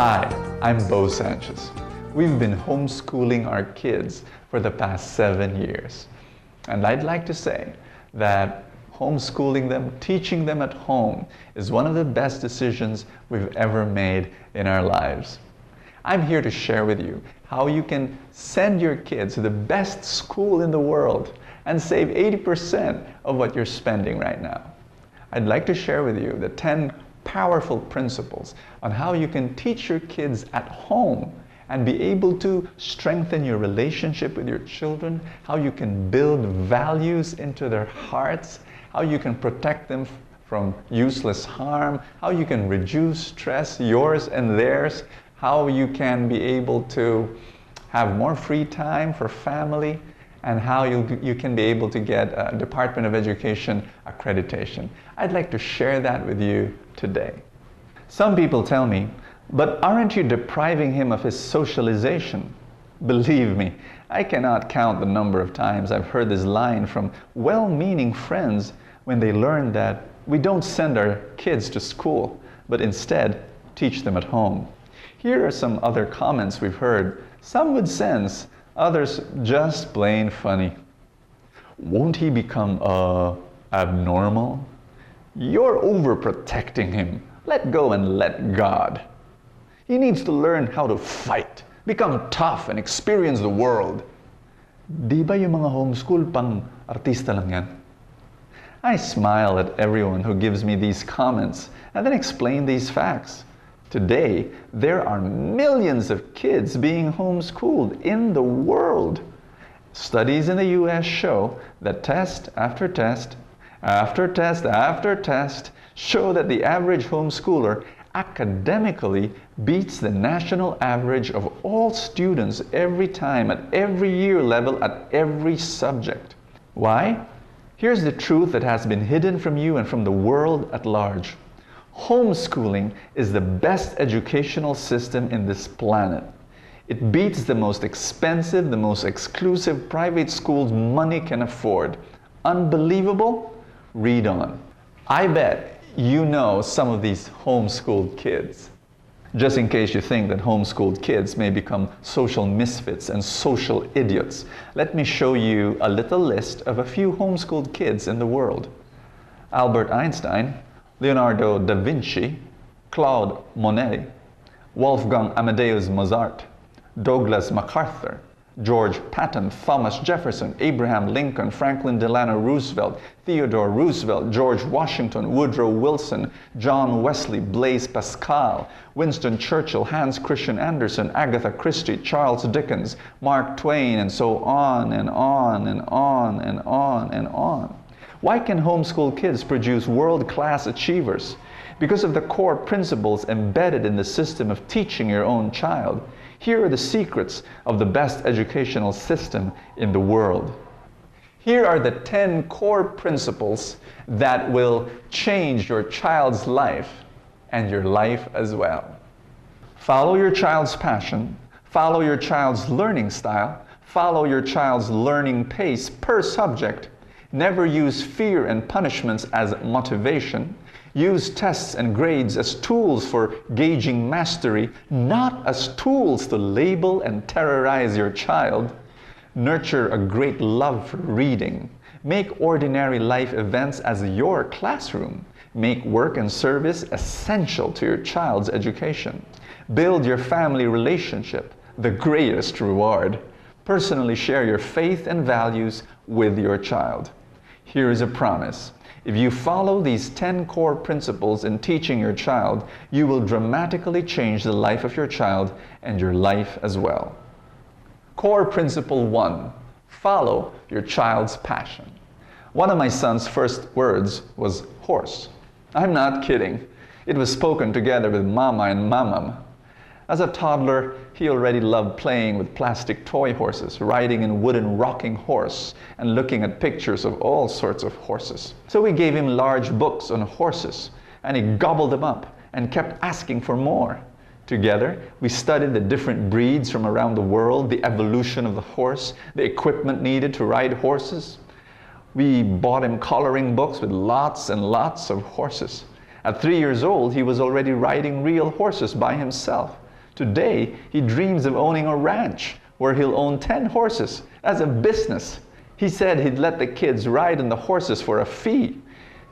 Hi, I'm Sanchez. We've been homeschooling our kids for the past 7 years. And I'd like to say that homeschooling them, teaching them at home, is one of the best decisions we've ever made in our lives. I'm here to share with you how you can send your kids to the best school in the world and save 80% of what you're spending right now. I'd like to share with you the 10 powerful principles on how you can teach your kids at home and be able to strengthen your relationship with your children, how you can build values into their hearts, how you can protect them from useless harm, how you can reduce stress, yours and theirs, how you can be able to have more free time for family, and how you can be able to get a Department of Education accreditation. I'd like to share that with you today. Some people tell me, but aren't you depriving him of his socialization? Believe me, I cannot count the number of times I've heard this line from well-meaning friends when they learn that we don't send our kids to school, but instead teach them at home. Here are some other comments we've heard, some with sense, others just plain funny. Won't he become abnormal? You're overprotecting him. Let go and let God. He needs to learn how to fight, become tough, and experience the world. Di ba yung mga homeschool pang artista lang yan? I smile at everyone who gives me these comments and then explain these facts. Today, there are millions of kids being homeschooled in the world. Studies in the US show that test after test, after test after test, show that the average homeschooler academically beats the national average of all students every time, at every year level, at every subject. Why? Here's the truth that has been hidden from you and from the world at large. Homeschooling is the best educational system in this planet. It beats the most expensive, the most exclusive private schools money can afford. Unbelievable? Read on. I bet you know some of these homeschooled kids. Just in case you think that homeschooled kids may become social misfits and social idiots, let me show you a little list of a few homeschooled kids in the world. Albert Einstein, Leonardo da Vinci, Claude Monet, Wolfgang Amadeus Mozart, Douglas MacArthur, George Patton, Thomas Jefferson, Abraham Lincoln, Franklin Delano Roosevelt, Theodore Roosevelt, George Washington, Woodrow Wilson, John Wesley, Blaise Pascal, Winston Churchill, Hans Christian Andersen, Agatha Christie, Charles Dickens, Mark Twain, and so on and on and on and on and on. Why can homeschool kids produce world-class achievers? Because of the core principles embedded in the system of teaching your own child. Here are the secrets of the best educational system in the world. Here are the 10 core principles that will change your child's life and your life as well. Follow your child's passion, follow your child's learning style, follow your child's learning pace per subject. Never use fear and punishments as motivation. Use tests and grades as tools for gauging mastery, not as tools to label and terrorize your child. Nurture a great love for reading. Make ordinary life events as your classroom. Make work and service essential to your child's education. Build your family relationship, the greatest reward. Personally share your faith and values with your child. Here is a promise. If you follow these 10 core principles in teaching your child, you will dramatically change the life of your child and your life as well. Core principle 1, follow your child's passion. One of my son's first words was horse. I'm not kidding. It was spoken together with mama and mamam. As a toddler, he already loved playing with plastic toy horses, riding in wooden rocking horse, and looking at pictures of all sorts of horses. So we gave him large books on horses, and he gobbled them up and kept asking for more. Together, we studied the different breeds from around the world, the evolution of the horse, the equipment needed to ride horses. We bought him coloring books with lots and lots of horses. At 3 years old, he was already riding real horses by himself. Today, he dreams of owning a ranch where he'll own 10 horses as a business. He said he'd let the kids ride on the horses for a fee.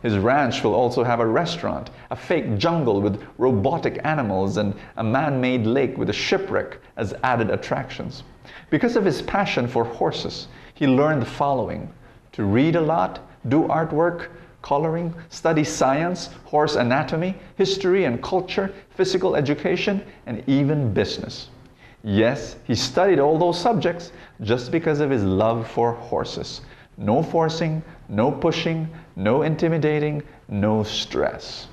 His ranch will also have a restaurant, a fake jungle with robotic animals, and a man-made lake with a shipwreck as added attractions. Because of his passion for horses, he learned the following: to read a lot, do artwork, coloring, study science, horse anatomy, history and culture, physical education, and even business. Yes, he studied all those subjects just because of his love for horses. No forcing, no pushing, no intimidating, no stress.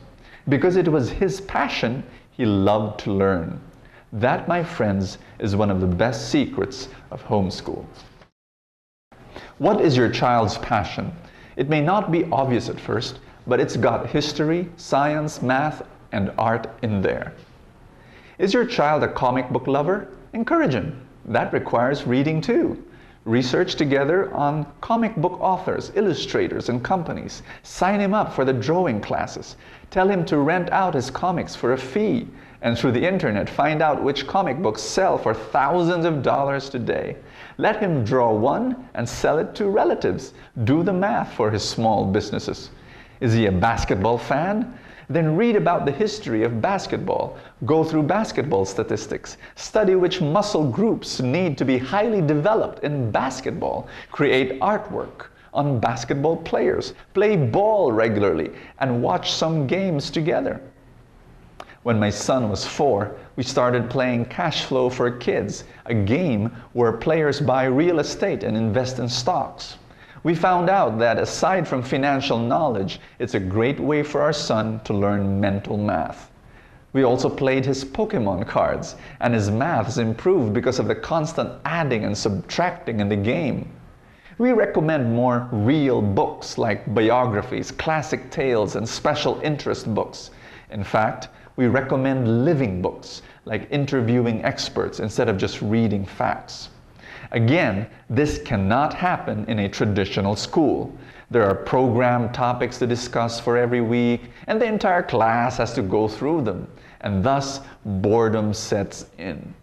Because it was his passion, he loved to learn. That, my friends, is one of the best secrets of homeschool. What is your child's passion? It may not be obvious at first, but it's got history, science, math, and art in there. Is your child a comic book lover? Encourage him. That requires reading too. Research together on comic book authors, illustrators, and companies. Sign him up for the drawing classes. Tell him to rent out his comics for a fee. And through the internet, find out which comic books sell for thousands of dollars today. Let him draw one and sell it to relatives. Do the math for his small businesses. Is he a basketball fan? Then read about the history of basketball. Go through basketball statistics. Study which muscle groups need to be highly developed in basketball. Create artwork on basketball players. Play ball regularly and watch some games together. When my son was 4, we started playing Cash Flow for Kids, a game where players buy real estate and invest in stocks. We found out that aside from financial knowledge, it's a great way for our son to learn mental math. We also played his Pokemon cards, and his maths improved because of the constant adding and subtracting in the game. We recommend more real books like biographies, classic tales, and special interest books. In fact, we recommend living books like interviewing experts instead of just reading facts. Again, this cannot happen in a traditional school. There are programmed topics to discuss for every week, and the entire class has to go through them. And thus, boredom sets in.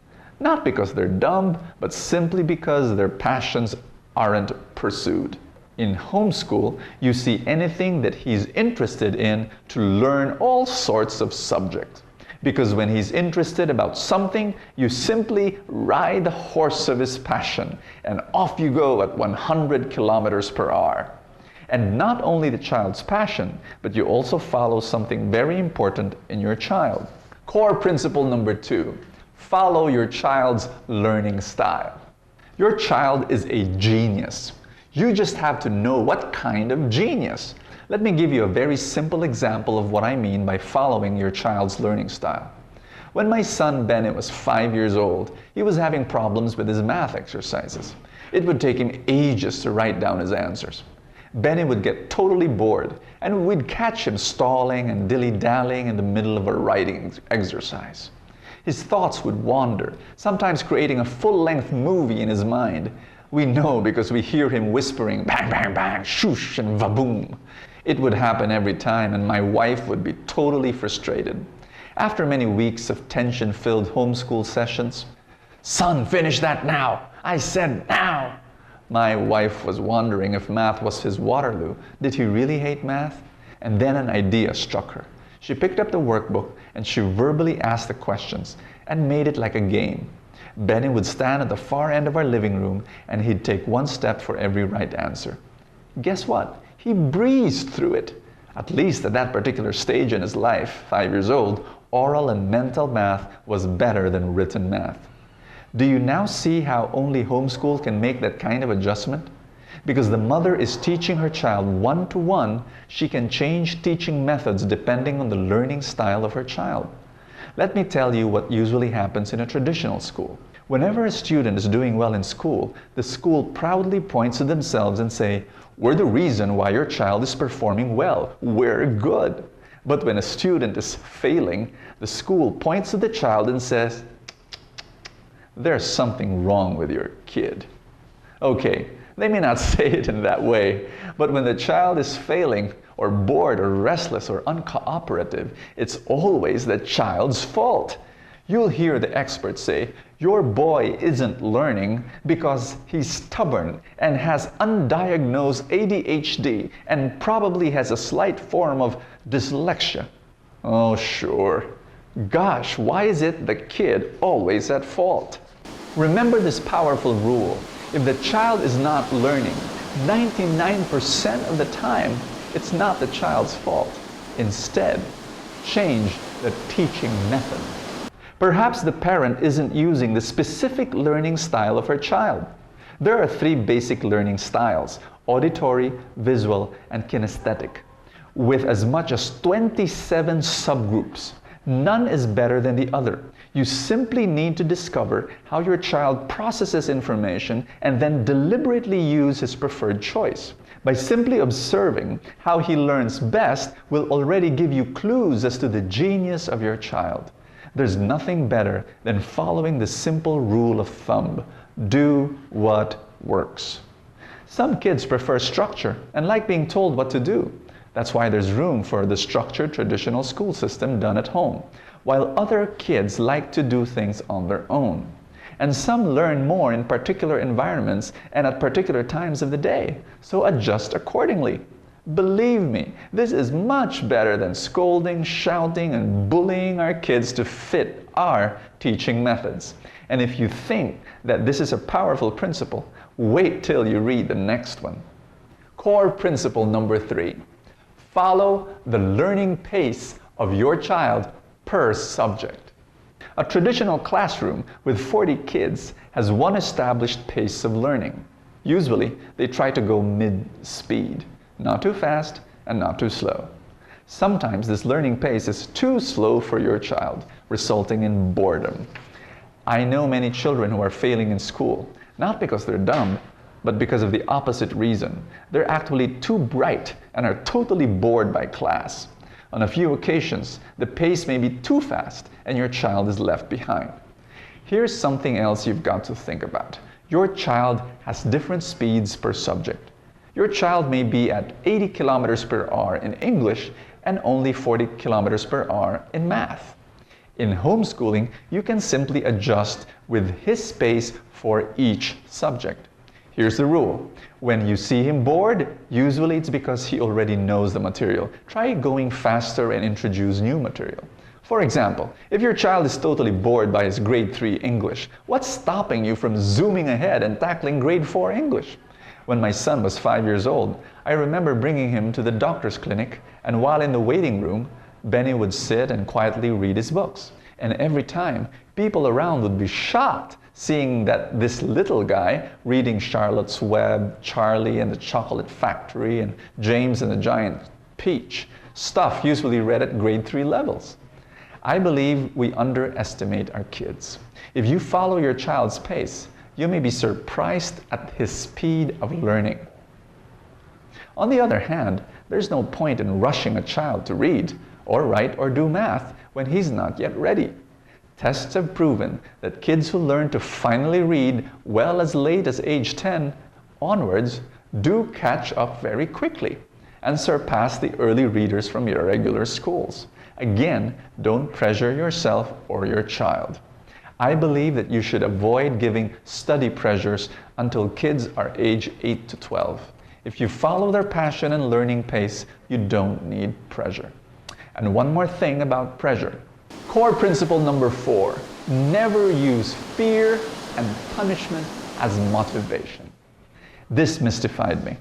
Not because they're dumb, but simply because their passions aren't pursued. In homeschool, you see anything that he's interested in to learn all sorts of subjects. Because when he's interested about something, you simply ride the horse of his passion, and off you go at 100 kilometers per hour. And not only the child's passion, but you also follow something very important in your child. Core principle number 2, follow your child's learning style. Your child is a genius. You just have to know what kind of genius. Let me give you a very simple example of what I mean by following your child's learning style. When my son Bennett was 5 years old, he was having problems with his math exercises. It would take him ages to write down his answers. Bennett would get totally bored, and we'd catch him stalling and dilly-dallying in the middle of a writing exercise. His thoughts would wander, sometimes creating a full-length movie in his mind. We know because we hear him whispering bang, bang, bang, shoosh, and vaboom. It would happen every time, and my wife would be totally frustrated. After many weeks of tension-filled homeschool sessions, "Son, finish that now! I said now!" My wife was wondering if math was his Waterloo. Did he really hate math? And then an idea struck her. She picked up the workbook and she verbally asked the questions and made it like a game. Benny would stand at the far end of our living room and he'd take one step for every right answer. Guess what? He breezed through it. At least at that particular stage in his life, 5 years old, oral and mental math was better than written math. Do you now see how only homeschool can make that kind of adjustment? Because the mother is teaching her child one-to-one, she can change teaching methods depending on the learning style of her child. Let me tell you what usually happens in a traditional school. Whenever a student is doing well in school, the school proudly points to themselves and say, "We're the reason why your child is performing well. We're good." But when a student is failing, the school points to the child and says, "There's something wrong with your kid." Okay, they may not say it in that way, but when the child is failing or bored or restless or uncooperative, it's always the child's fault. You'll hear the experts say, your boy isn't learning because he's stubborn and has undiagnosed ADHD and probably has a slight form of dyslexia. Oh, sure. Gosh, why is it the kid always at fault? Remember this powerful rule. If the child is not learning, 99% of the time, it's not the child's fault. Instead, change the teaching method. Perhaps the parent isn't using the specific learning style of her child. There are 3 basic learning styles: auditory, visual, and kinesthetic, with as much as 27 subgroups. None is better than the other. You simply need to discover how your child processes information and then deliberately use his preferred choice. By simply observing how he learns best will already give you clues as to the genius of your child. There's nothing better than following the simple rule of thumb: do what works. Some kids prefer structure and like being told what to do. That's why there's room for the structured traditional school system done at home, while other kids like to do things on their own. And some learn more in particular environments and at particular times of the day, so adjust accordingly. Believe me, this is much better than scolding, shouting, and bullying our kids to fit our teaching methods. And if you think that this is a powerful principle, wait till you read the next one. Core principle number 3. Follow the learning pace of your child per subject. A traditional classroom with 40 kids has one established pace of learning. Usually, they try to go mid-speed, not too fast and not too slow. Sometimes this learning pace is too slow for your child, resulting in boredom. I know many children who are failing in school, not because they're dumb, but because of the opposite reason. They're actually too bright and are totally bored by class. On a few occasions, the pace may be too fast and your child is left behind. Here's something else you've got to think about. Your child has different speeds per subject. Your child may be at 80 kilometers per hour in English and only 40 kilometers per hour in math. In homeschooling, you can simply adjust with his pace for each subject. Here's the rule. When you see him bored, usually it's because he already knows the material. Try going faster and introduce new material. For example, if your child is totally bored by his grade 3 English, what's stopping you from zooming ahead and tackling grade 4 English? When my son was 5 years old, I remember bringing him to the doctor's clinic, and while in the waiting room, Benny would sit and quietly read his books. And every time, people around would be shocked seeing that this little guy reading Charlotte's Web, Charlie and the Chocolate Factory, and James and the Giant Peach, stuff usually read at grade 3 levels. I believe we underestimate our kids. If you follow your child's pace, you may be surprised at his speed of learning. On the other hand, there's no point in rushing a child to read, or write, or do math when he's not yet ready. Tests have proven that kids who learn to finally read well as late as age 10 onwards do catch up very quickly and surpass the early readers from your regular schools. Again, don't pressure yourself or your child. I believe that you should avoid giving study pressures until kids are age 8 to 12. If you follow their passion and learning pace, you don't need pressure. And one more thing about pressure. Core principle number 4, never use fear and punishment as motivation. This mystified me.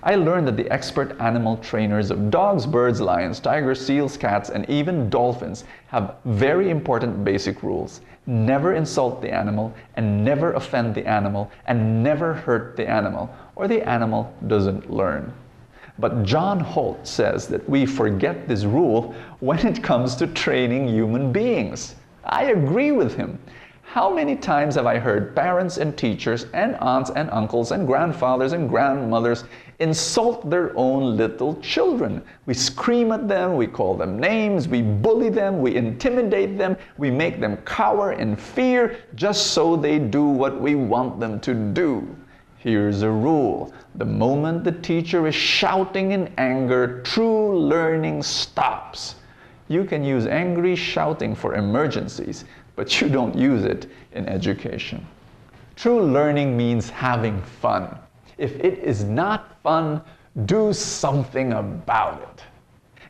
I learned that the expert animal trainers of dogs, birds, lions, tigers, seals, cats, and even dolphins have very important basic rules. Never insult the animal, and never offend the animal, and never hurt the animal, or the animal doesn't learn. But John Holt says that we forget this rule when it comes to training human beings. I agree with him. How many times have I heard parents and teachers and aunts and uncles and grandfathers and grandmothers insult their own little children? We scream at them, we call them names, we bully them, we intimidate them, we make them cower in fear just so they do what we want them to do. Here's a rule. The moment the teacher is shouting in anger, true learning stops. You can use angry shouting for emergencies, but you don't use it in education. True learning means having fun. If it is not fun, do something about it.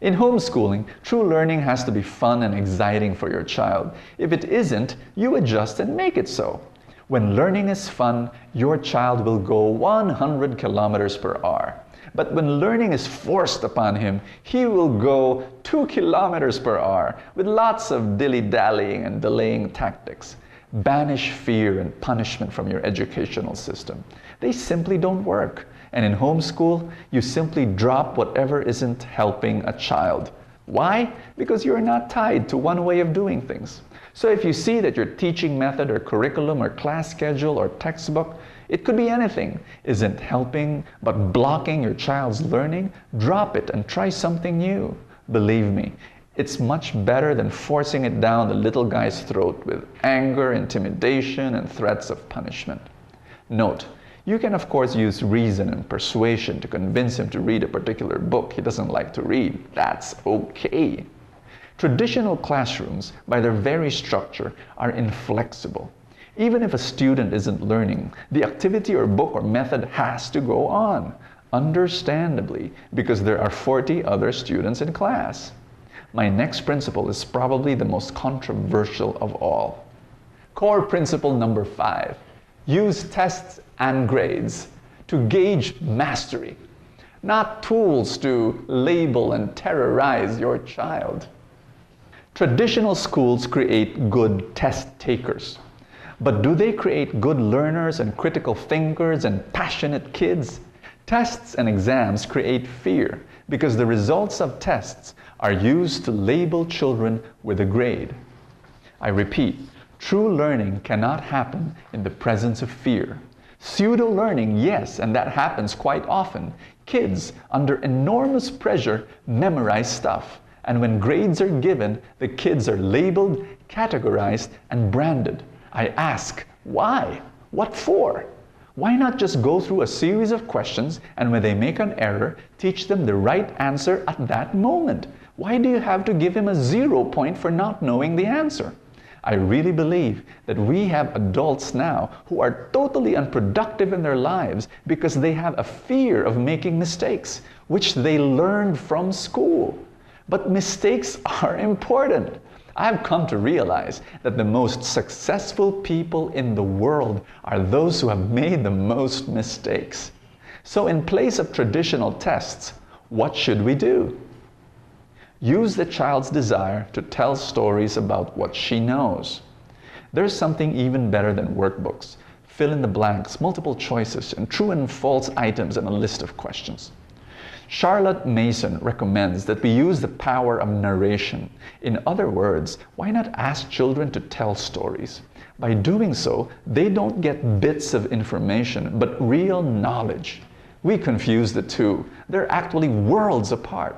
In homeschooling, true learning has to be fun and exciting for your child. If it isn't, you adjust and make it so. When learning is fun, your child will go 100 kilometers per hour. But when learning is forced upon him, he will go 2 kilometers per hour with lots of dilly-dallying and delaying tactics. Banish fear and punishment from your educational system. They simply don't work. And in homeschool, you simply drop whatever isn't helping a child. Why? Because you're not tied to one way of doing things. So if you see that your teaching method or curriculum or class schedule or textbook, it could be anything, isn't helping but blocking your child's learning, drop it and try something new. Believe me, it's much better than forcing it down the little guy's throat with anger, intimidation, and threats of punishment. Note, you can of course use reason and persuasion to convince him to read a particular book he doesn't like to read. That's okay. Traditional classrooms, by their very structure, are inflexible. Even if a student isn't learning, the activity or book or method has to go on, understandably, because there are 40 other students in class. My next principle is probably the most controversial of all. Core principle number 5. Use tests and grades to gauge mastery, not tools to label and terrorize your child. Traditional schools create good test takers. But do they create good learners and critical thinkers and passionate kids? Tests and exams create fear because the results of tests are used to label children with a grade. I repeat, true learning cannot happen in the presence of fear. Pseudo-learning, yes, and that happens quite often. Kids, under enormous pressure, memorize stuff. And when grades are given, the kids are labeled, categorized, and branded. I ask, why? What for? Why not just go through a series of questions and when they make an error, teach them the right answer at that moment? Why do you have to give him a 0 point for not knowing the answer? I really believe that we have adults now who are totally unproductive in their lives because they have a fear of making mistakes, which they learned from school. But mistakes are important. I've come to realize that the most successful people in the world are those who have made the most mistakes. So in place of traditional tests, what should we do? Use the child's desire to tell stories about what she knows. There's something even better than workbooks. Fill in the blanks, multiple choices, and true and false items and a list of questions. Charlotte Mason recommends that we use the power of narration. In other words, why not ask children to tell stories? By doing so, they don't get bits of information, but real knowledge. We confuse the two. They're actually worlds apart.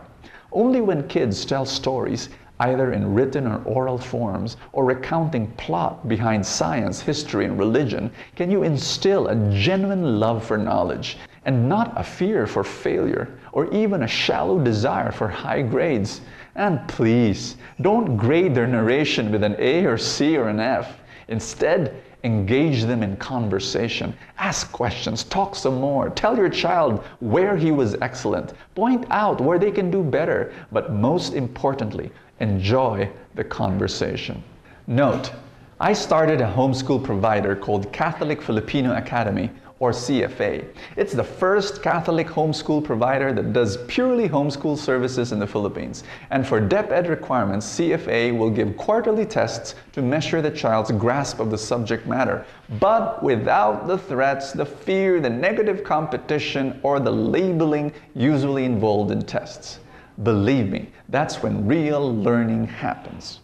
Only when kids tell stories, either in written or oral forms, or recounting plot behind science, history, and religion, can you instill a genuine love for knowledge, and not a fear for failure, or even a shallow desire for high grades. And please, don't grade their narration with an A or C or an F. Instead, engage them in conversation. Ask questions, talk some more. Tell your child where he was excellent. Point out where they can do better. But most importantly, enjoy the conversation. Note, I started a homeschool provider called Catholic Filipino Academy, or CFA. It's the first Catholic homeschool provider that does purely homeschool services in the Philippines. And for DepEd requirements, CFA will give quarterly tests to measure the child's grasp of the subject matter, but without the threats, the fear, the negative competition, or the labeling usually involved in tests. Believe me, that's when real learning happens.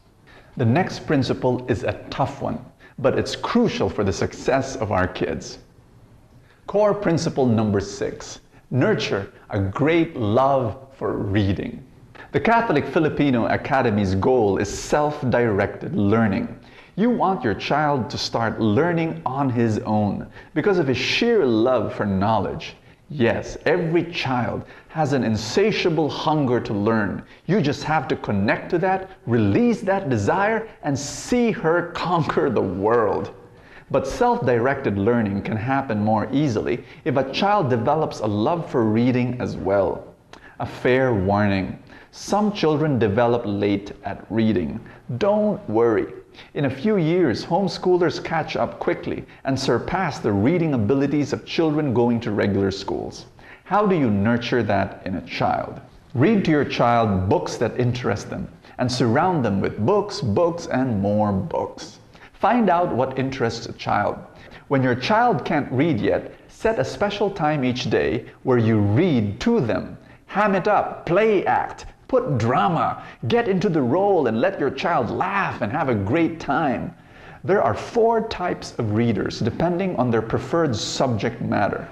The next principle is a tough one, but it's crucial for the success of our kids. Core principle number 6, nurture a great love for reading. The Catholic Filipino Academy's goal is self-directed learning. You want your child to start learning on his own because of his sheer love for knowledge. Yes, every child has an insatiable hunger to learn. You just have to connect to that, release that desire, and see her conquer the world. But self-directed learning can happen more easily if a child develops a love for reading as well. A fair warning: some children develop late at reading. Don't worry. In a few years, homeschoolers catch up quickly and surpass the reading abilities of children going to regular schools. How do you nurture that in a child? Read to your child books that interest them and surround them with books, and more books. Find out what interests a child. When your child can't read yet, set a special time each day where you read to them. Ham it up, play act, put drama, get into the role and let your child laugh and have a great time. There are 4 types of readers depending on their preferred subject matter.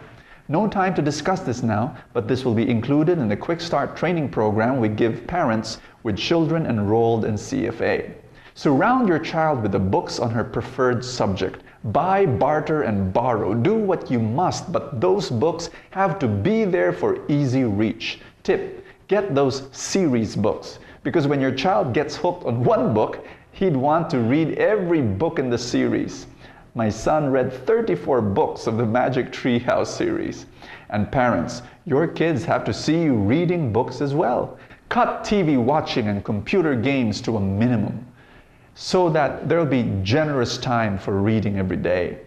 No time to discuss this now, but this will be included in the Quick Start training program we give parents with children enrolled in CFA. Surround your child with the books on her preferred subject. Buy, barter, and borrow. Do what you must, but those books have to be there for easy reach. Tip: get those series books, because when your child gets hooked on one book, he'd want to read every book in the series. My son read 34 books of the Magic Tree House series. And parents, your kids have to see you reading books as well. Cut TV watching and computer games to a minimum so that there'll be generous time for reading every day.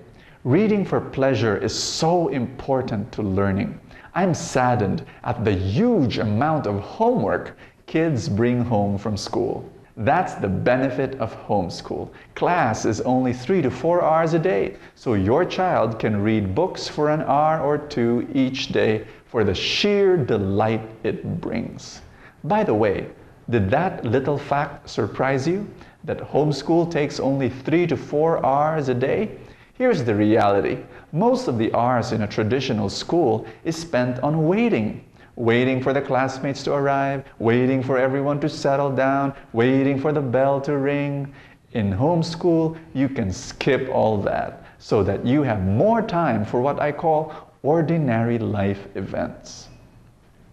Reading for pleasure is so important to learning. I'm saddened at the huge amount of homework kids bring home from school. That's the benefit of homeschool. Class is only 3 to 4 hours a day, so your child can read books for an hour or 2 each day for the sheer delight it brings. By the way, did that little fact surprise you? That homeschool takes only 3 to 4 hours a day? Here's the reality. Most of the hours in a traditional school is spent on waiting. Waiting for the classmates to arrive, waiting for everyone to settle down, waiting for the bell to ring. In homeschool, you can skip all that so that you have more time for what I call ordinary life events.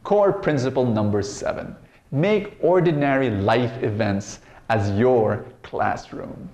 Core principle number 7. Make ordinary life events as your classroom.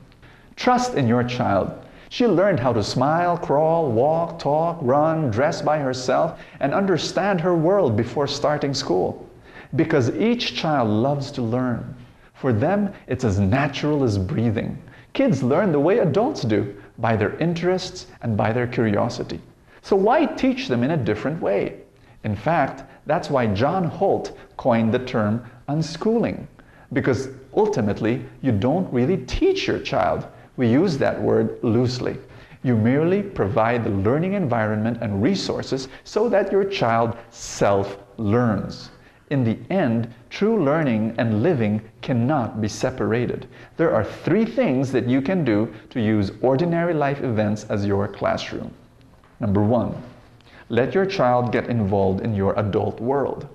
Trust in your child. She learned how to smile, crawl, walk, talk, run, dress by herself, and understand her world before starting school. Because each child loves to learn. For them, it's as natural as breathing. Kids learn the way adults do, by their interests and by their curiosity. So why teach them in a different way? In fact, that's why John Holt coined the term unschooling. Because ultimately, you don't really teach your child. We use that word loosely. You merely provide the learning environment and resources so that your child self-learns. In the end, true learning and living cannot be separated. There are 3 things that you can do to use ordinary life events as your classroom. Number 1, let your child get involved in your adult world.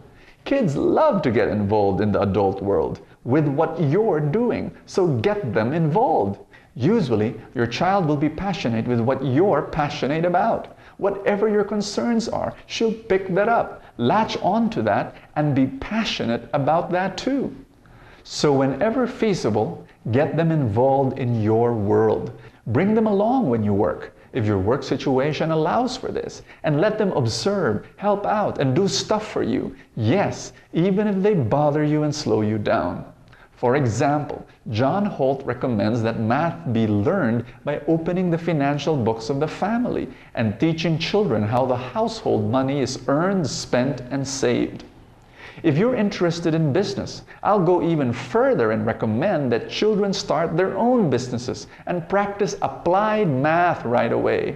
Kids love to get involved in the adult world with what you're doing, so get them involved. Usually, your child will be passionate with what you're passionate about. Whatever your concerns are, she'll pick that up, latch on to that, and be passionate about that too. So whenever feasible, get them involved in your world. Bring them along when you work, if your work situation allows for this, and let them observe, help out, and do stuff for you. Yes, even if they bother you and slow you down. For example, John Holt recommends that math be learned by opening the financial books of the family and teaching children how the household money is earned, spent, and saved. If you're interested in business, I'll go even further and recommend that children start their own businesses and practice applied math right away.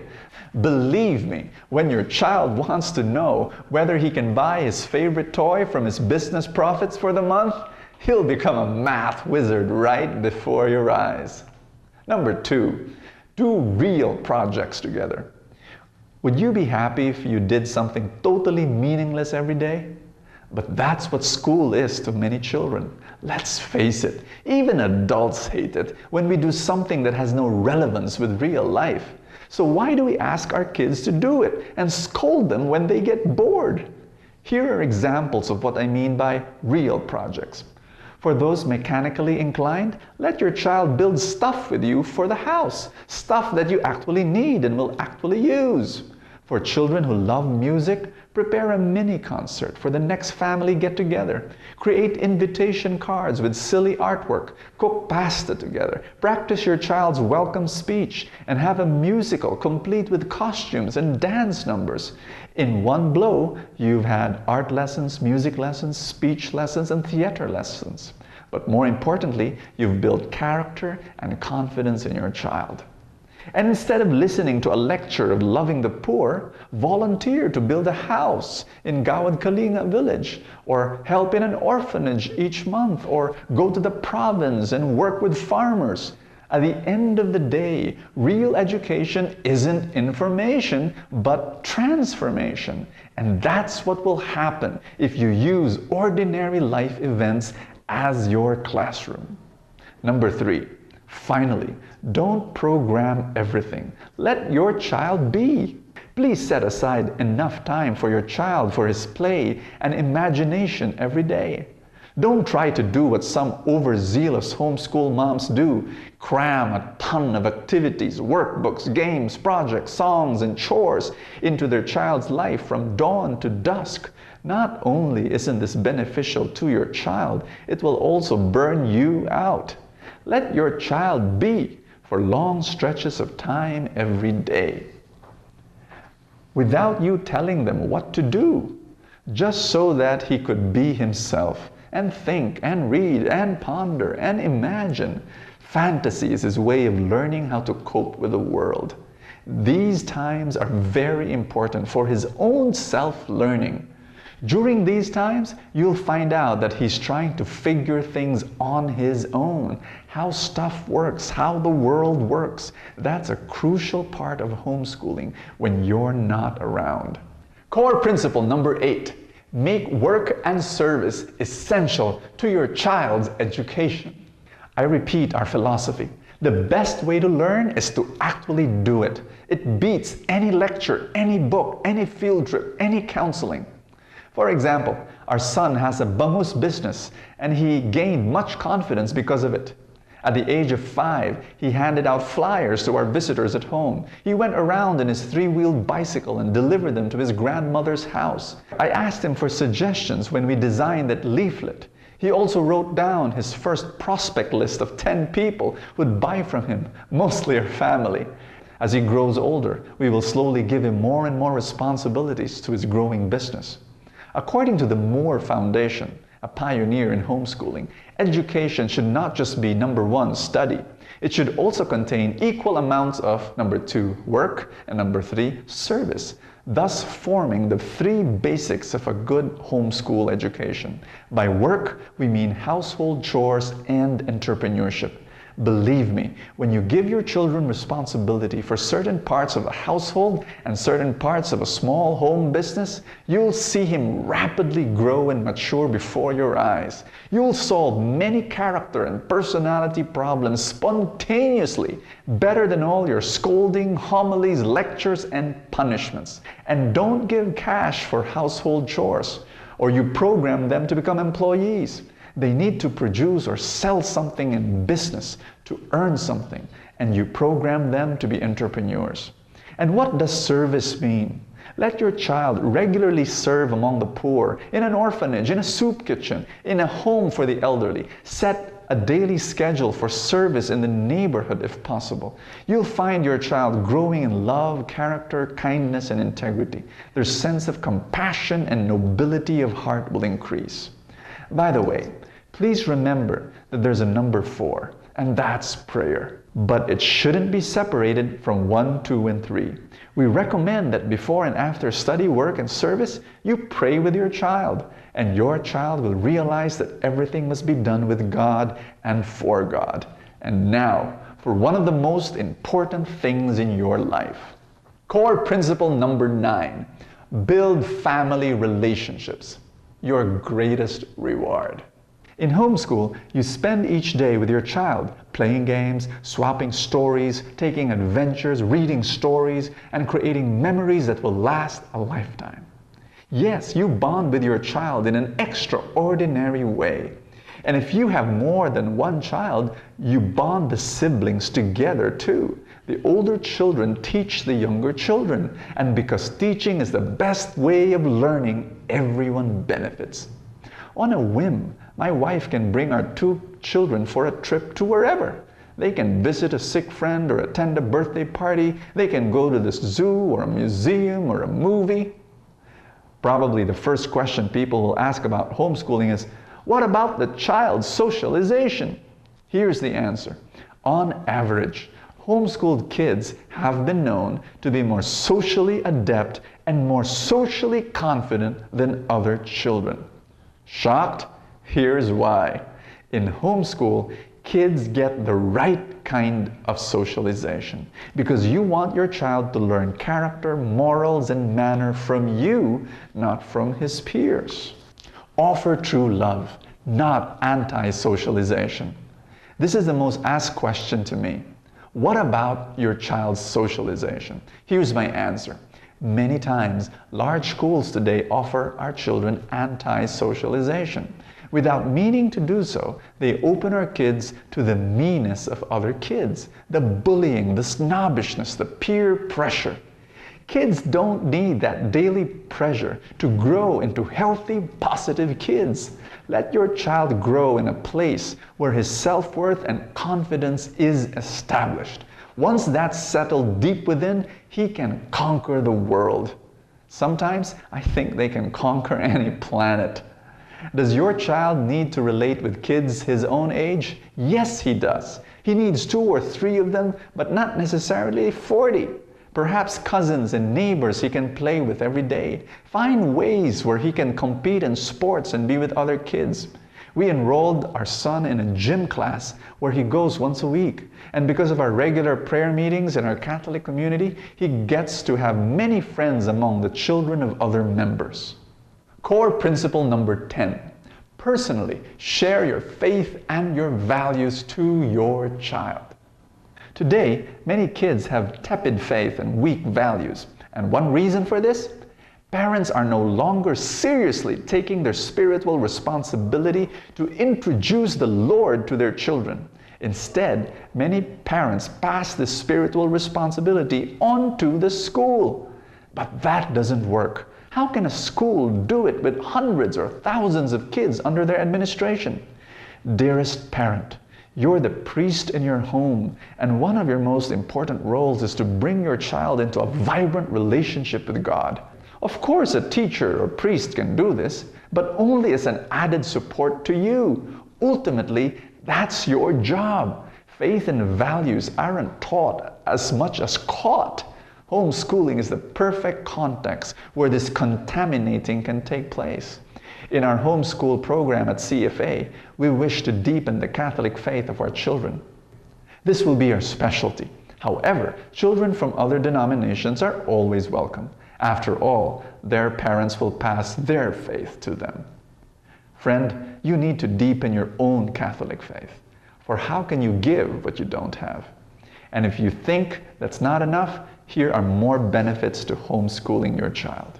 Believe me, when your child wants to know whether he can buy his favorite toy from his business profits for the month, he'll become a math wizard right before your eyes. Number 2, do real projects together. Would you be happy if you did something totally meaningless every day? But that's what school is to many children. Let's face it, even adults hate it when we do something that has no relevance with real life. So why do we ask our kids to do it and scold them when they get bored? Here are examples of what I mean by real projects. For those mechanically inclined, let your child build stuff with you for the house, stuff that you actually need and will actually use. For children who love music, prepare a mini concert for the next family get-together. Create invitation cards with silly artwork. Cook pasta together. Practice your child's welcome speech and have a musical complete with costumes and dance numbers. In one blow, you've had art lessons, music lessons, speech lessons, and theater lessons. But more importantly, you've built character and confidence in your child. And instead of listening to a lecture of loving the poor, volunteer to build a house in Gawad Kalinga village, or help in an orphanage each month, or go to the province and work with farmers. At the end of the day, real education isn't information, but transformation. And that's what will happen if you use ordinary life events as your classroom. Number 3. Finally, don't program everything. Let your child be. Please set aside enough time for your child for his play and imagination every day. Don't try to do what some overzealous homeschool moms do. Cram a ton of activities, workbooks, games, projects, songs, and chores into their child's life from dawn to dusk. Not only isn't this beneficial to your child, it will also burn you out. Let your child be for long stretches of time every day, without you telling them what to do, just so that he could be himself and think and read and ponder and imagine. Fantasy is his way of learning how to cope with the world. These times are very important for his own self-learning. During these times, you'll find out that he's trying to figure things on his own, how stuff works, how the world works. That's a crucial part of homeschooling when you're not around. Core principle number 8, make work and service essential to your child's education. I repeat our philosophy. The best way to learn is to actually do it. It beats any lecture, any book, any field trip, any counseling. For example, our son has a bangus business and he gained much confidence because of it. At the age of 5, he handed out flyers to our visitors at home. He went around in his 3-wheeled bicycle and delivered them to his grandmother's house. I asked him for suggestions when we designed that leaflet. He also wrote down his first prospect list of 10 people who'd buy from him, mostly our family. As he grows older, we will slowly give him more and more responsibilities to his growing business. According to the Moore Foundation, a pioneer in homeschooling, education should not just be number 1, study. It should also contain equal amounts of number 2, work, and number 3, service, thus forming the 3 basics of a good homeschool education. By work, we mean household chores and entrepreneurship. Believe me, when you give your children responsibility for certain parts of a household and certain parts of a small home business, you'll see him rapidly grow and mature before your eyes. You'll solve many character and personality problems spontaneously, better than all your scolding, homilies, lectures, and punishments. And don't give cash for household chores, or you program them to become employees. They need to produce or sell something in business to earn something, and you program them to be entrepreneurs. And what does service mean? Let your child regularly serve among the poor, in an orphanage, in a soup kitchen, in a home for the elderly. Set a daily schedule for service in the neighborhood if possible. You'll find your child growing in love, character, kindness, and integrity. Their sense of compassion and nobility of heart will increase. By the way, please remember that there's a number 4, and that's prayer. But it shouldn't be separated from 1, 2, and 3. We recommend that before and after study, work, and service, you pray with your child, and your child will realize that everything must be done with God and for God. And now, for one of the most important things in your life. Core principle number 9, build family relationships. Your greatest reward. In homeschool, you spend each day with your child, playing games, swapping stories, taking adventures, reading stories, and creating memories that will last a lifetime. Yes, you bond with your child in an extraordinary way. And if you have more than one child, you bond the siblings together too. The older children teach the younger children, and because teaching is the best way of learning, everyone benefits. On a whim, my wife can bring our 2 children for a trip to wherever. They can visit a sick friend or attend a birthday party. They can go to the zoo or a museum or a movie. Probably the first question people will ask about homeschooling is, what about the child's socialization? Here's the answer. On average, homeschooled kids have been known to be more socially adept and more socially confident than other children. Shocked? Here's why. In homeschool, kids get the right kind of socialization because you want your child to learn character, morals, and manner from you, not from his peers. Offer true love, not anti-socialization. This is the most asked question to me. What about your child's socialization? Here's my answer. Many times, large schools today offer our children anti-socialization. Without meaning to do so, they open our kids to the meanness of other kids, the bullying, the snobbishness, the peer pressure. Kids don't need that daily pressure to grow into healthy, positive kids. Let your child grow in a place where his self-worth and confidence is established. Once that's settled deep within, he can conquer the world. Sometimes I think they can conquer any planet. Does your child need to relate with kids his own age? Yes, he does. He needs 2 or 3 of them, but not necessarily 40. Perhaps cousins and neighbors he can play with every day. Find ways where he can compete in sports and be with other kids. We enrolled our son in a gym class where he goes once a week. And because of our regular prayer meetings in our Catholic community, he gets to have many friends among the children of other members. Core principle number 10. Personally, share your faith and your values to your child. Today, many kids have tepid faith and weak values. And one reason for this? Parents are no longer seriously taking their spiritual responsibility to introduce the Lord to their children. Instead, many parents pass this spiritual responsibility onto the school. But that doesn't work. How can a school do it with hundreds or thousands of kids under their administration? Dearest parent, you're the priest in your home, and one of your most important roles is to bring your child into a vibrant relationship with God. Of course, a teacher or priest can do this, but only as an added support to you. Ultimately, that's your job. Faith and values aren't taught as much as caught. Homeschooling is the perfect context where this contaminating can take place. In our homeschool program at CFA, we wish to deepen the Catholic faith of our children. This will be our specialty. However, children from other denominations are always welcome. After all, their parents will pass their faith to them. Friend, you need to deepen your own Catholic faith. For how can you give what you don't have? And if you think that's not enough, here are more benefits to homeschooling your child.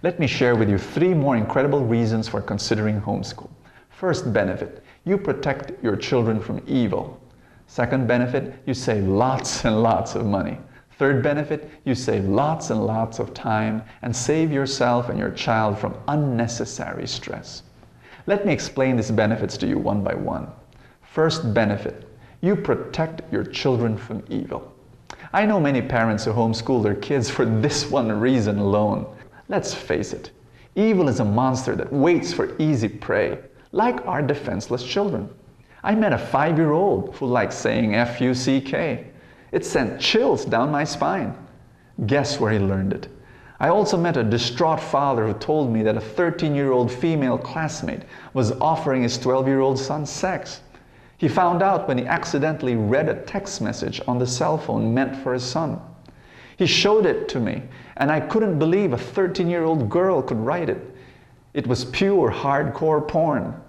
Let me share with you 3 more incredible reasons for considering homeschool. First benefit, you protect your children from evil. Second benefit, you save lots and lots of money. Third benefit, you save lots and lots of time and save yourself and your child from unnecessary stress. Let me explain these benefits to you one by one. First benefit, you protect your children from evil. I know many parents who homeschool their kids for this one reason alone. Let's face it, evil is a monster that waits for easy prey, like our defenseless children. I met a 5-year-old who likes saying F-U-C-K. It sent chills down my spine. Guess where he learned it? I also met a distraught father who told me that a 13-year-old female classmate was offering his 12-year-old son sex. He found out when he accidentally read a text message on the cell phone meant for his son. He showed it to me, and I couldn't believe a 13-year-old girl could write it. It was pure hardcore porn.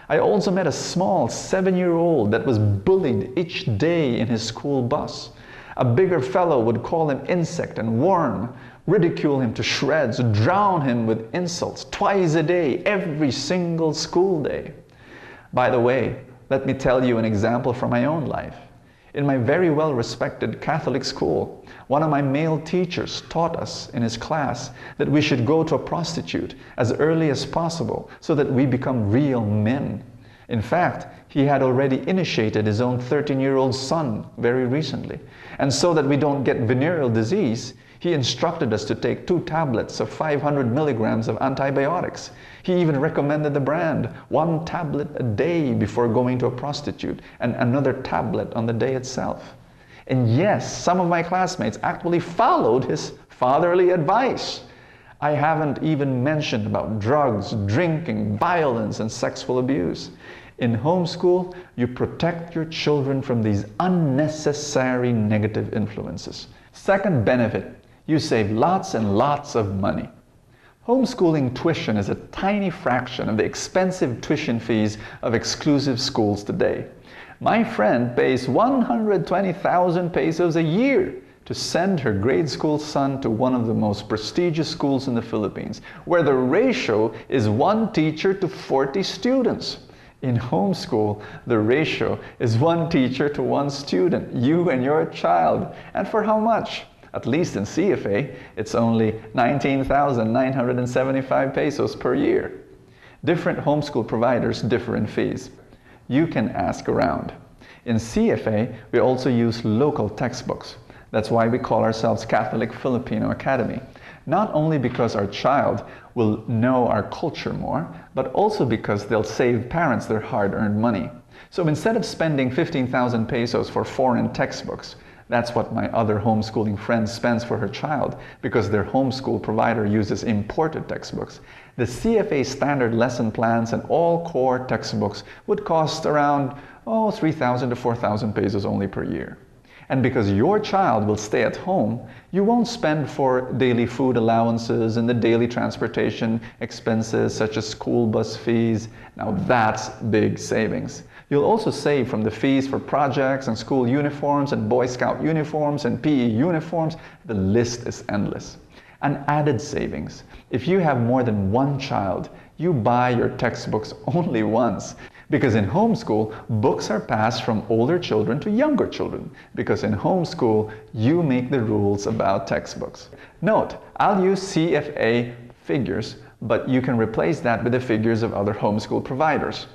I also met a small 7-year-old that was bullied each day in his school bus. A bigger fellow would call him insect and worm, ridicule him to shreds, drown him with insults twice a day, every single school day. By the way, let me tell you an example from my own life. In my very well-respected Catholic school, one of my male teachers taught us in his class that we should go to a prostitute as early as possible so that we become real men. In fact, he had already initiated his own 13-year-old son very recently. And so that we don't get venereal disease, he instructed us to take 2 tablets of 500 milligrams of antibiotics. He even recommended the brand, 1 tablet a day before going to a prostitute, and another tablet on the day itself. And yes, some of my classmates actually followed his fatherly advice. I haven't even mentioned about drugs, drinking, violence, and sexual abuse. In homeschool, you protect your children from these unnecessary negative influences. Second benefit, you save lots and lots of money. Homeschooling tuition is a tiny fraction of the expensive tuition fees of exclusive schools today. My friend pays 120,000 pesos a year to send her grade school son to one of the most prestigious schools in the Philippines, where the ratio is 1 teacher to 40 students. In homeschool, the ratio is 1 teacher to 1 student, you and your child. And for how much? At least in CFA, it's only 19,975 pesos per year. Different homeschool providers differ in fees. You can ask around. In CFA, we also use local textbooks. That's why we call ourselves Catholic Filipino Academy. Not only because our child will know our culture more, but also because they'll save parents their hard-earned money. So instead of spending 15,000 pesos for foreign textbooks, that's what my other homeschooling friend spends for her child because their homeschool provider uses imported textbooks. The CFA standard lesson plans and all core textbooks would cost around 3,000 to 4,000 pesos only per year. And because your child will stay at home, you won't spend for daily food allowances and the daily transportation expenses such as school bus fees. Now that's big savings. You'll also save from the fees for projects and school uniforms and Boy Scout uniforms and PE uniforms. The list is endless. An added savings. If you have more than 1 child, you buy your textbooks only once. Because in homeschool, books are passed from older children to younger children. Because in homeschool, you make the rules about textbooks. Note, I'll use CFA figures, but you can replace that with the figures of other homeschool providers.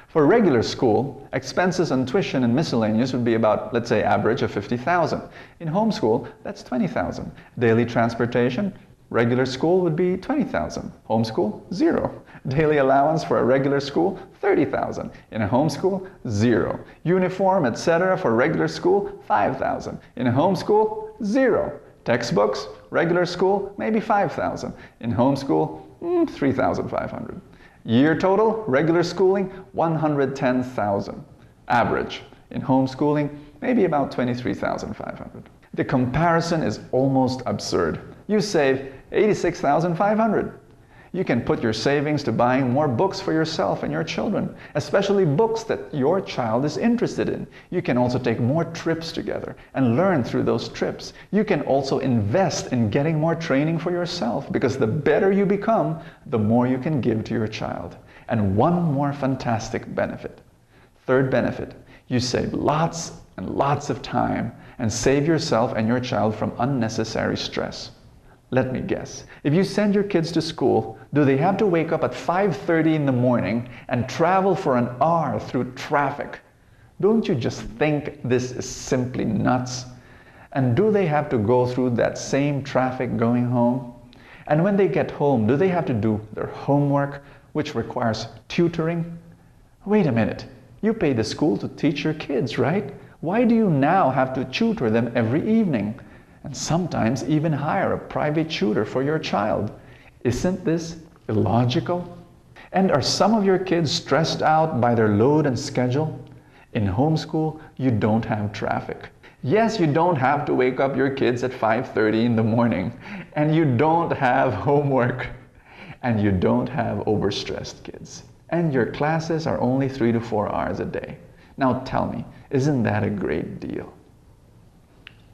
For regular school, expenses on tuition and miscellaneous would be about, let's say, average of 50,000. In homeschool, that's 20,000. Daily transportation, regular school would be 20,000. Homeschool, 0. Daily allowance for a regular school, 30,000. In a homeschool, 0. Uniform, etc. for regular school, 5,000. In a homeschool, 0. Textbooks, regular school, maybe 5,000. In homeschool, 3,500. Year total, regular schooling, 110,000. Average. In homeschooling, maybe about 23,500. The comparison is almost absurd. You save 86,500. You can put your savings to buying more books for yourself and your children, especially books that your child is interested in. You can also take more trips together and learn through those trips. You can also invest in getting more training for yourself because the better you become, the more you can give to your child. And one more fantastic benefit. Third benefit, you save lots and lots of time and save yourself and your child from unnecessary stress. Let me guess. If you send your kids to school, do they have to wake up at 5:30 in the morning and travel for an hour through traffic? Don't you just think this is simply nuts? And do they have to go through that same traffic going home? And when they get home, do they have to do their homework, which requires tutoring? Wait a minute. You pay the school to teach your kids, right? Why do you now have to tutor them every evening? And sometimes even hire a private tutor for your child. Isn't this illogical? And are some of your kids stressed out by their load and schedule? In homeschool, you don't have traffic. Yes, you don't have to wake up your kids at 5:30 in the morning. And you don't have homework. And you don't have overstressed kids. and your classes are only 3 to 4 hours a day. Now tell me, isn't that a great deal?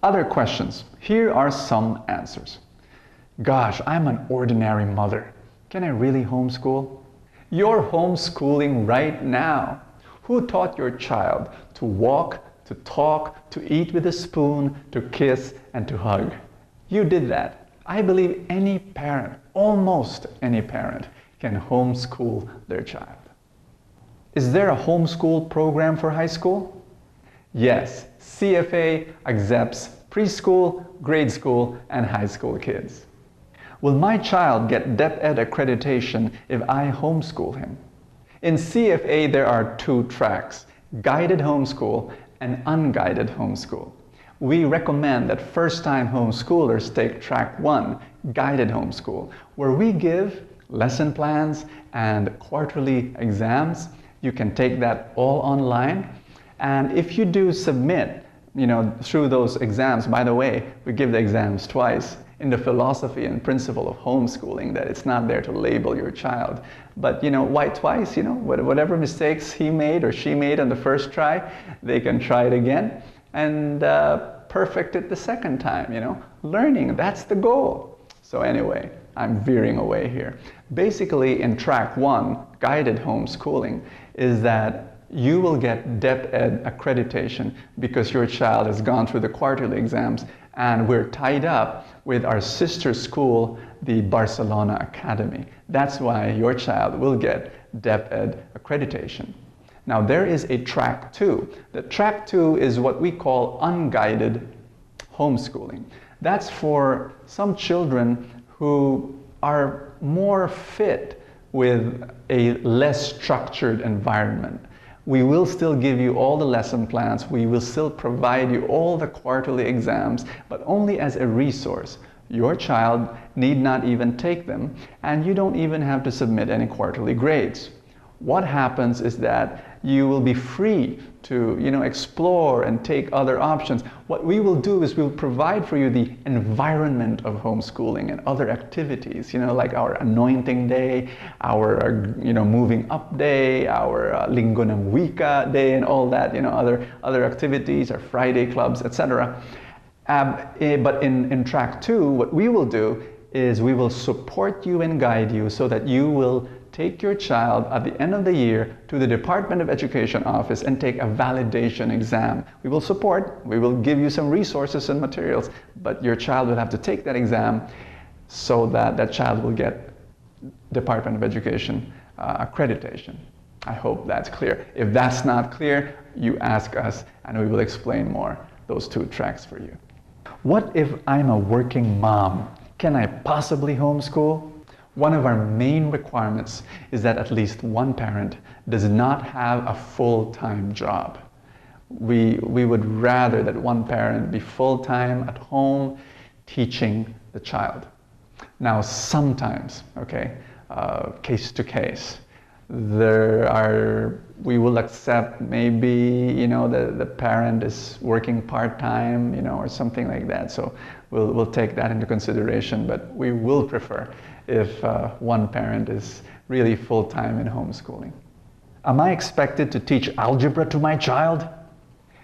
Other questions. Here are some answers. Gosh, I'm an ordinary mother. Can I really homeschool? You're homeschooling right now. Who taught your child to walk, to talk, to eat with a spoon, to kiss, and to hug? You did that. I believe any parent, almost any parent, can homeschool their child. Is there a homeschool program for high school? Yes, CFA accepts preschool, grade school, and high school kids. Will my child get DepEd accreditation if I homeschool him? In CFA, there are 2 tracks, guided homeschool and unguided homeschool. We recommend that first-time homeschoolers take track 1, guided homeschool, where we give lesson plans and quarterly exams. You can take that all online. And if you do submit, through those exams, by the way, we give the exams twice in the philosophy and principle of homeschooling, that it's not there to label your child. But why twice? Whatever mistakes he made or she made on the first try, they can try it again and perfect it the second time. Learning, that's the goal. So anyway, I'm veering away here. Basically, in track 1, guided homeschooling, is that you will get DepEd accreditation because your child has gone through the quarterly exams, and we're tied up with our sister school, the Barcelona Academy. That's why your child will get DepEd accreditation. Now there is a track 2. The track 2 is what we call unguided homeschooling. That's for some children who are more fit with a less structured environment. We will still give you all the lesson plans, we will still provide you all the quarterly exams, but only as a resource. Your child need not even take them, and you don't even have to submit any quarterly grades. What happens is that you will be free to explore and take other options. What we will do is we'll provide for you the environment of homeschooling and other activities, like our anointing day, our moving up day, our linggo ng wika day, and all that, other activities, our Friday clubs, etc. But in track 2, what we will do is we will support you and guide you so that you will take your child at the end of the year to the Department of Education office and take a validation exam. We will support, we will give you some resources and materials, but your child will have to take that exam so that that child will get Department of Education accreditation. I hope that's clear. If that's not clear, you ask us and we will explain more those 2 tracks for you. What if I'm a working mom? Can I possibly homeschool? One of our main requirements is that at least one parent does not have a full-time job. We would rather that one parent be full-time at home teaching the child. Now sometimes, case to case, we will accept maybe, the parent is working part-time, or something like that. So we'll take that into consideration, but we will prefer if one parent is really full-time in homeschooling. Am I expected to teach algebra to my child?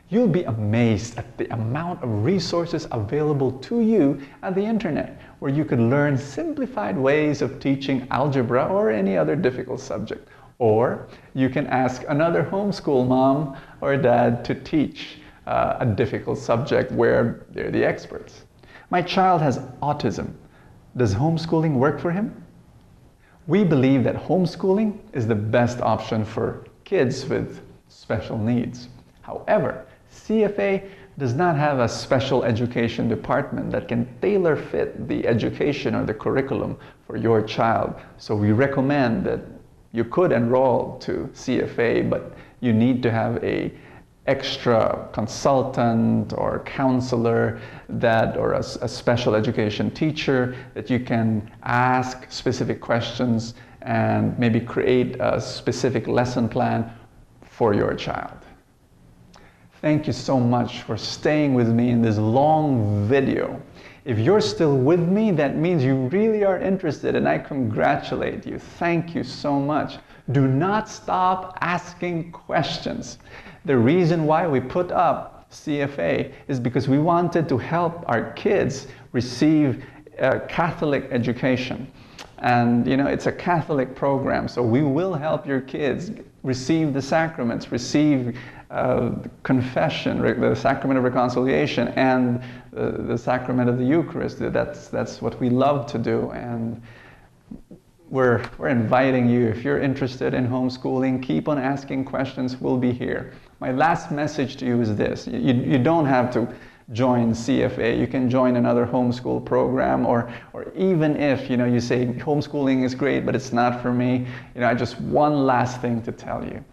You'll be amazed at the amount of resources available to you at the internet, where you could learn simplified ways of teaching algebra or any other difficult subject. Or you can ask another homeschool mom or dad to teach a difficult subject where they're the experts. My child has autism. Does homeschooling work for him? We believe that homeschooling is the best option for kids with special needs. However, CFA does not have a special education department that can tailor fit the education or the curriculum for your child. So we recommend that you could enroll to CFA, but you need to have a extra consultant or counselor or a special education teacher that you can ask specific questions and maybe create a specific lesson plan for your child. Thank you so much for staying with me in this long video. If you're still with me, that means you really are interested, and I congratulate you. Thank you so much. Do not stop asking questions. The reason why we put up CFA is because we wanted to help our kids receive a Catholic education. And it's a Catholic program, so we will help your kids receive the sacraments, receive confession, the sacrament of reconciliation, and the sacrament of the Eucharist. That's what we love to do, and we're inviting you. If you're interested in homeschooling, keep on asking questions. We'll be here. My last message to you is this: you don't have to join CFA. You can join another homeschool program, or even if you say homeschooling is great, but it's not for me. I just one last thing to tell you.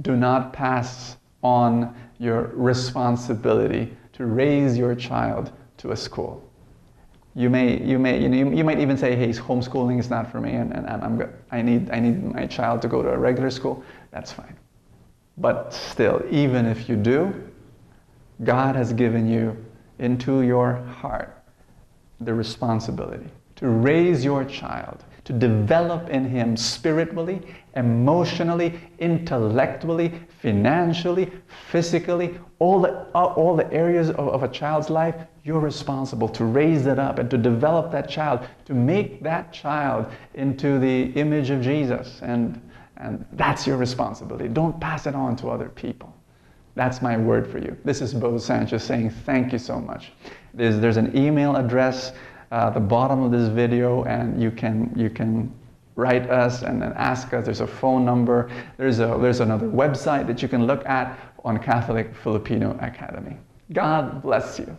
Do not pass on your responsibility to raise your child to a school. You might even say, hey, homeschooling is not for me, and I need my child to go to a regular school. That's fine. But still, even if you do, God has given you into your heart the responsibility to raise your child, to develop in him spiritually, emotionally, intellectually, financially, physically, all the areas of a child's life. You're responsible to raise it up and to develop that child, to make that child into the image of Jesus. And that's your responsibility. Don't pass it on to other people. That's my word for you. This is Bo Sanchez saying thank you so much. There's an email address at the bottom of this video, and you can write us and then ask us. There's a phone number. There's another website that you can look at on Catholic Filipino Academy. God bless you.